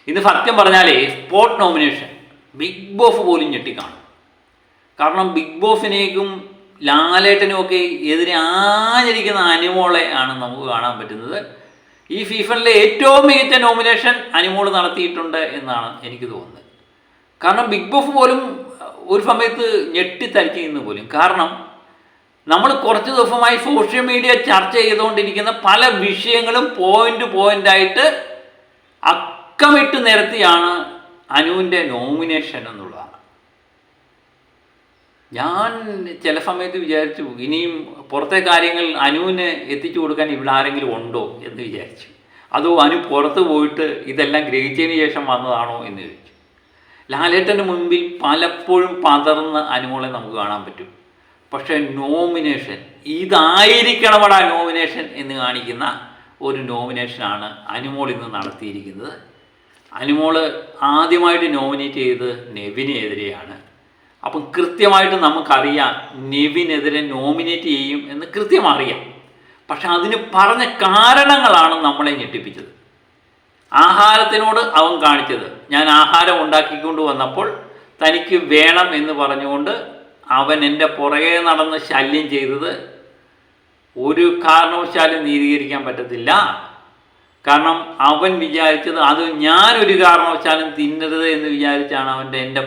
ഇത് സത്യം പറഞ്ഞാലേ സ്പോട്ട് നോമിനേഷൻ ബിഗ് ബോസ് പോലും ഞെട്ടിക്കാണും. കാരണം ബിഗ് ബോസിനേക്കും ലാലേട്ടനും ഒക്കെ എതിരെ ആഞ്ഞിരിക്കുന്ന അനുമോളെ ആണ് നമുക്ക് കാണാൻ പറ്റുന്നത്. ഈ സീസണിലെ ഏറ്റവും മികച്ച നോമിനേഷൻ അനുമോൾ നടത്തിയിട്ടുണ്ട് എന്നാണ് എനിക്ക് തോന്നുന്നത്. കാരണം ബിഗ് ബോസ് പോലും ഒരു സമയത്ത് ഞെട്ടിത്തരിക്കുന്നു പോലും. കാരണം നമ്മൾ കുറച്ച് ദിവസമായി സോഷ്യൽ മീഡിയ ചർച്ച ചെയ്തുകൊണ്ടിരിക്കുന്ന പല വിഷയങ്ങളും പോയിൻ്റായിട്ട് അക്കമിട്ട് നിരത്തിയാണ് അനുവിൻ്റെ നോമിനേഷൻ എന്നുള്ളതാണ്. ഞാൻ ചില സമയത്ത് വിചാരിച്ചു ഇനിയും പുറത്തെ കാര്യങ്ങൾ അനുവിന് എത്തിച്ചു കൊടുക്കാൻ ഇവിടെ ആരെങ്കിലും ഉണ്ടോ എന്ന് വിചാരിച്ചു. അതോ അനു പുറത്ത് പോയിട്ട് ഇതെല്ലാം ഗ്രഹിച്ചതിന് ശേഷം വന്നതാണോ എന്ന് ചോദിച്ചു. ലാലേട്ടൻ്റെ മുൻപിൽ പലപ്പോഴും പതർന്ന അനുമോളെ നമുക്ക് കാണാൻ പറ്റും. പക്ഷേ നോമിനേഷൻ ഇതായിരിക്കണമടാ നോമിനേഷൻ എന്ന് കാണിക്കുന്ന ഒരു നോമിനേഷനാണ് അനുമോൾ ഇന്ന് നടത്തിയിരിക്കുന്നത്. അനുമോൾ ആദ്യമായിട്ട് നോമിനേറ്റ് ചെയ്ത് നെവിനെതിരെയാണ്. അപ്പം കൃത്യമായിട്ട് നമുക്കറിയാം നെവിനെതിരെ നോമിനേറ്റ് ചെയ്യും എന്ന് കൃത്യം അറിയാം. പക്ഷെ അതിന് പറഞ്ഞ കാരണങ്ങളാണ് നമ്മളെ ഞെട്ടിപ്പിച്ചത്. ആഹാരത്തിനോട് അവൻ കാണിച്ചത്, ഞാൻ ആഹാരം ഉണ്ടാക്കിക്കൊണ്ട് വന്നപ്പോൾ തനിക്ക് വേണം എന്ന് പറഞ്ഞുകൊണ്ട് അവൻ എൻ്റെ പുറകെ നടന്ന് ശല്യം ചെയ്തത് ഒരു കാരണവശാലും നീതീകരിക്കാൻ പറ്റത്തില്ല. കാരണം അവൻ വിചാരിച്ചത് അത് ഞാനൊരു കാരണവശാലും തിന്നരുത് എന്ന് വിചാരിച്ചാണ് എൻ്റെ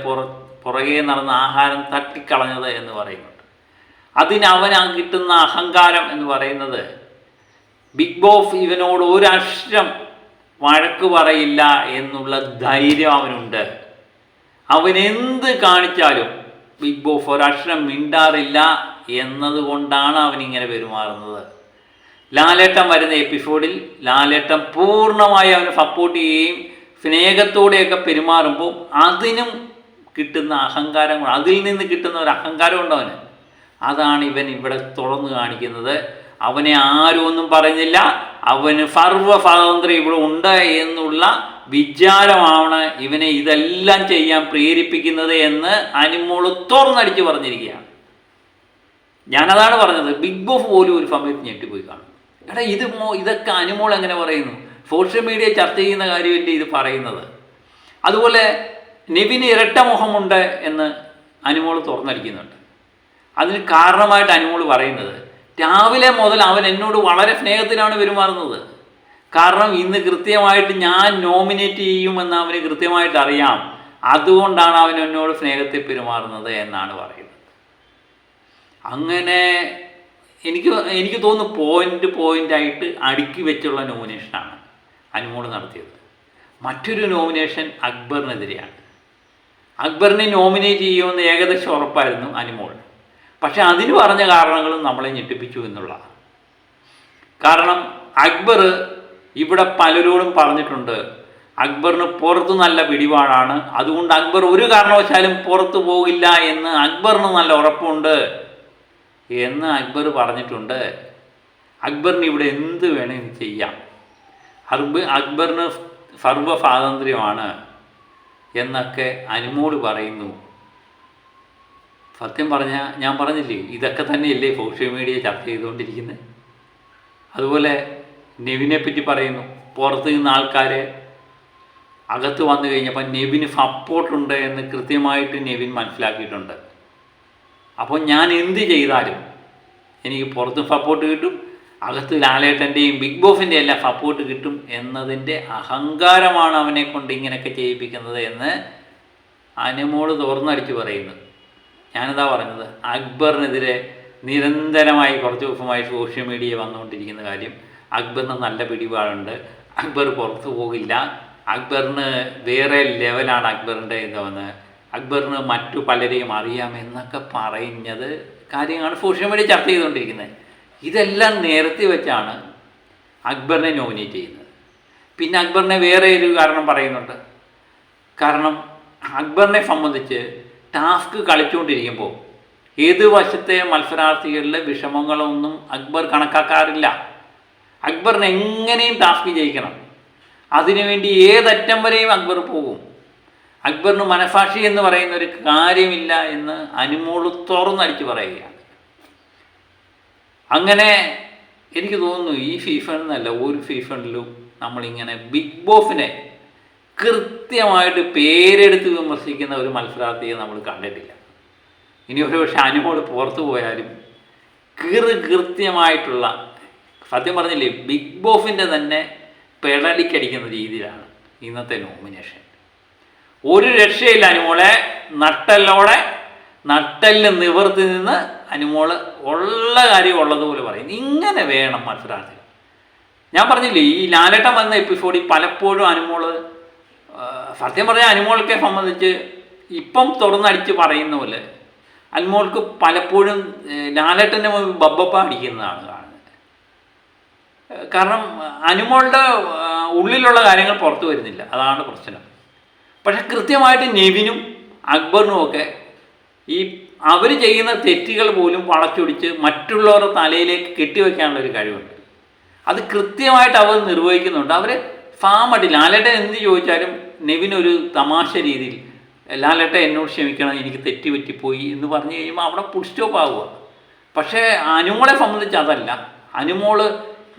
പുറകെ നടന്ന ആഹാരം തട്ടിക്കളഞ്ഞത് എന്ന് പറയുന്നുണ്ട്. അതിന് കിട്ടുന്ന അഹങ്കാരം എന്ന് പറയുന്നത് ബിഗ് ബോസ് ഇവനോട് ഒരക്ഷരം വഴക്ക് പറയില്ല എന്നുള്ള ധൈര്യം അവനുണ്ട്. അവനെന്ത് കാണിച്ചാലും ബിഗ് ബോസ് ഒരക്ഷരം മിണ്ടാറില്ല എന്നതുകൊണ്ടാണ് അവനിങ്ങനെ പെരുമാറുന്നത്. ലാലേട്ടൻ വരുന്ന എപ്പിസോഡിൽ ലാലേട്ടൻ പൂർണ്ണമായി അവന് സപ്പോർട്ട് ചെയ്യുകയും സ്നേഹത്തോടെയൊക്കെ പെരുമാറുമ്പോൾ അതിനും കിട്ടുന്ന അഹങ്കാരം, അതിൽ നിന്ന് കിട്ടുന്ന ഒരു അഹങ്കാരം ഉണ്ടവന്. അതാണ് ഇവൻ ഇവിടെ തുറന്നു കാണിക്കുന്നത്. അവനെ ആരും ഒന്നും പറയുന്നില്ല, അവന് സർവ്വ സ്വാതന്ത്ര്യം ഇവിടെ ഉണ്ട് എന്നുള്ള വിചാരമാണ് ഇവനെ ഇതെല്ലാം ചെയ്യാൻ പ്രേരിപ്പിക്കുന്നത് എന്ന് അനുമോൾ തുറന്നടിച്ച് പറഞ്ഞിരിക്കുകയാണ്. ഞാനതാണ് പറഞ്ഞത്, ബിഗ് ബോസ് പോലും ഒരു സമയത്ത് ഞെട്ടിപ്പോയി കാണും. എടാ ഇതൊക്കെ അനുമോൾ എങ്ങനെ പറയുന്നു? സോഷ്യൽ മീഡിയ ചർച്ച ചെയ്യുന്ന കാര്യമല്ലേ ഇത് പറയുന്നത്. അതുപോലെ നെവിന് ഇരട്ട മുഖമുണ്ട് എന്ന് അനുമോൾ തുറന്നടിക്കുന്നുണ്ട്. അതിന് കാരണമായിട്ട് അനുമോൾ പറയുന്നത് രാവിലെ മുതൽ അവൻ എന്നോട് വളരെ സ്നേഹത്തിലാണ് പെരുമാറുന്നത്. കാരണം ഇന്ന് കൃത്യമായിട്ട് ഞാൻ നോമിനേറ്റ് ചെയ്യുമെന്ന് അവന് കൃത്യമായിട്ട് അറിയാം. അതുകൊണ്ടാണ് അവൻ എന്നോട് സ്നേഹത്തിൽ പെരുമാറുന്നത് എന്നാണ് പറയുന്നത്. അങ്ങനെ എനിക്ക് തോന്നുന്നു പോയിൻ്റായിട്ട് അടുക്കി വെച്ചുള്ള നോമിനേഷനാണ് അനുമോൾ നടത്തിയത്. മറ്റൊരു നോമിനേഷൻ അക്ബറിനെതിരെയാണ്. അക്ബറിനെ നോമിനേറ്റ് ചെയ്യുമെന്ന് ഏകദേശം ഉറപ്പായിരുന്നു അനുമോൾ. പക്ഷെ അതിന് പറഞ്ഞ കാരണങ്ങളും നമ്മളെ ഞെട്ടിപ്പിച്ചു എന്നുള്ളതാണ്. കാരണം അക്ബർ ഇവിടെ പലരോടും പറഞ്ഞിട്ടുണ്ട് അക്ബറിന് പുറത്ത് നല്ല പിടിപാടാണ്, അതുകൊണ്ട് അക്ബർ ഒരു കാരണവശാലും പുറത്തു പോകില്ല എന്ന് അക്ബറിന് നല്ല ഉറപ്പുണ്ട് എന്ന് അക്ബർ പറഞ്ഞിട്ടുണ്ട്. അക്ബറിന് ഇവിടെ എന്ത് വേണമെങ്കിൽ ചെയ്യാം, അക്ബറിന് സർവ്വ സ്വാതന്ത്ര്യമാണ് എന്നൊക്കെ അനുമോൾ പറയുന്നു. സത്യം പറഞ്ഞാൽ ഞാൻ പറഞ്ഞില്ലേ, ഇതൊക്കെ തന്നെയല്ലേ സോഷ്യൽ മീഡിയ ചർച്ച ചെയ്തുകൊണ്ടിരിക്കുന്നത്. അതുപോലെ നെവിനെ പറ്റി പറയുന്നു, പുറത്ത് നിന്ന് ആൾക്കാർ അകത്ത് വന്നു കഴിഞ്ഞപ്പോൾ നെവിന് സപ്പോർട്ടുണ്ട് എന്ന് കൃത്യമായിട്ട് നെവിൻ മനസ്സിലാക്കിയിട്ടുണ്ട്. അപ്പോൾ ഞാൻ എന്ത് ചെയ്താലും എനിക്ക് പുറത്ത് സപ്പോർട്ട് കിട്ടും, അകത്ത് ലാലേട്ടൻ്റെയും ബിഗ് ബോസിൻ്റെ എല്ലാം സപ്പോർട്ട് കിട്ടും എന്നതിൻ്റെ അഹങ്കാരമാണ് അവനെ കൊണ്ട് ഇങ്ങനെയൊക്കെ ചെയ്യിപ്പിക്കുന്നത് എന്ന് അനുമോൾ തുറന്നടിച്ച് പറയുന്നു. ഞാനെന്താ പറഞ്ഞത്, അക്ബറിനെതിരെ നിരന്തരമായി കുറച്ച് ദിവസമായി സോഷ്യൽ മീഡിയ വന്നുകൊണ്ടിരിക്കുന്ന കാര്യം, അക്ബറിന് നല്ല പിടിപാടുണ്ട്, അക്ബർ പുറത്തു പോകില്ല, അക്ബറിന് വേറെ ലെവലാണ് അക്ബറിൻ്റെ എന്താണെന്ന്, അക്ബറിന് മറ്റു പലരെയും അറിയാമെന്നൊക്കെ പറയുന്നത് കാര്യങ്ങളാണ് സോഷ്യൽ മീഡിയ ചർച്ച ചെയ്തുകൊണ്ടിരിക്കുന്നത്. ഇതെല്ലാം നേരത്തെ വെച്ചാണ് അക്ബറിനെ നോമിനേറ്റ് ചെയ്യുന്നത്. പിന്നെ അക്ബറിനെ വേറെ ഒരു കാരണം പറയുന്നുണ്ട്. കാരണം അക്ബറിനെ സംബന്ധിച്ച് ടാസ്ക് കളിച്ചുകൊണ്ടിരിക്കുമ്പോൾ ഏത് വശത്തെ മത്സരാർത്ഥികളിലെ വിഷമങ്ങളൊന്നും അക്ബർ കണക്കാക്കാറില്ല. അക്ബറിന് എങ്ങനെയും ടാസ്ക് ജയിക്കണം, അതിനുവേണ്ടി ഏതറ്റം വരെയും അക്ബർ പോകും. അക്ബറിന് മനസാക്ഷി എന്ന് പറയുന്ന ഒരു കാര്യമില്ല എന്ന് അനുമോൾ തുറന്നടിച്ച് പറയുകയാണ്. അങ്ങനെ എനിക്ക് തോന്നുന്നു ഈ സീസണിൽ നിന്നല്ല ഒരു സീസണിലും നമ്മളിങ്ങനെ ബിഗ് ബോസിനെ കൃത്യമായിട്ട് പേരെടുത്ത് വിമർശിക്കുന്ന ഒരു മത്സരാർത്ഥിയെ നമ്മൾ കണ്ടിട്ടില്ല. ഇനി ഒരു പക്ഷേ അനുമോൾ പുറത്തു പോയാലും കൃത്യമായിട്ടുള്ള, സത്യം പറഞ്ഞില്ലേ, ബിഗ് ബോസിൻ്റെ തന്നെ പെടലിക്കടിക്കുന്ന രീതിയിലാണ് ഇന്നത്തെ നോമിനേഷൻ. ഒരു രക്ഷയില്ല. അനുമോളെ നട്ടെല്ല് നിവർത്തി നിന്ന് അനുമോള് ഉള്ള കാര്യം ഉള്ളതുപോലെ പറയും. ഇങ്ങനെ വേണം മത്സരാർത്ഥികൾ. ഞാൻ പറഞ്ഞില്ലേ, ഈ ലാലേട്ടൻ വന്ന എപ്പിസോഡിൽ പലപ്പോഴും അനുമോള്, സത്യം പറഞ്ഞാൽ അനുമോൾക്കെ സംബന്ധിച്ച് ഇപ്പം തുറന്നടിച്ച് പറയുന്ന പോലെ അനുമോൾക്ക് പലപ്പോഴും ലാലേട്ടൻ്റെ ബബ്ബപ്പ അടിക്കുന്നതാണ് കാണുന്നത്. കാരണം അനുമോളുടെ ഉള്ളിലുള്ള കാര്യങ്ങൾ പുറത്തു വരുന്നില്ല, അതാണ് പ്രശ്നം. പക്ഷെ കൃത്യമായിട്ട് നെവിനും അക്ബറിനും ഒക്കെ ഈ അവർ ചെയ്യുന്ന തെറ്റുകൾ പോലും വളച്ചൊടിച്ച് മറ്റുള്ളവരുടെ തലയിലേക്ക് കെട്ടിവെക്കാനുള്ളൊരു കഴിവുണ്ട്. അത് കൃത്യമായിട്ട് അവർ നിർവഹിക്കുന്നുണ്ട്. അവർ ഫാമടി ലാലേട്ടൻ എന്ത് ചോദിച്ചാലും നെവിനൊരു തമാശ രീതിയിൽ ലാലേട്ടൻ എന്നോട് ക്ഷമിക്കണം, എനിക്ക് തെറ്റുപറ്റിപ്പോയി എന്ന് പറഞ്ഞു കഴിയുമ്പോൾ അവിടെ ഫുൾ സ്റ്റോപ്പ് ആവുക. പക്ഷേ അനുമോളെ സംബന്ധിച്ച് അതല്ല. അനുമോള്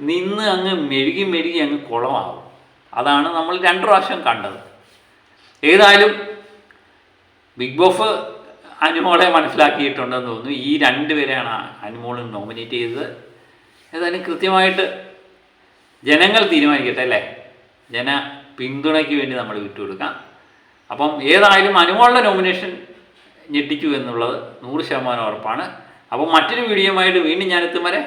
നിന്ന് അങ്ങ് മെഴുകി അങ്ങ് കുളമാവും. അതാണ് നമ്മൾ 2 പ്രാവശ്യം കണ്ടത്. ഏതായാലും ബിഗ് ബോസ് അനുമോളെ മനസ്സിലാക്കിയിട്ടുണ്ടെന്ന് തോന്നുന്നു. ഈ 2 പേരെയാണ് അനുമോൾ നോമിനേറ്റ് ചെയ്തത്. ഏതായാലും കൃത്യമായിട്ട് ജനങ്ങൾ തീരുമാനിക്കട്ടെ അല്ലേ. ജന പിന്തുണയ്ക്ക് വേണ്ടി നമ്മൾ വിട്ടുകൊടുക്കാം. അപ്പം ഏതായാലും അനുമോളുടെ നോമിനേഷൻ ഞെട്ടിച്ചു എന്നുള്ളത് 100% ഉറപ്പാണ്. അപ്പം മറ്റൊരു വീഡിയോയുമായിട്ട് വീണ്ടും ഞാനെത്തും വരെ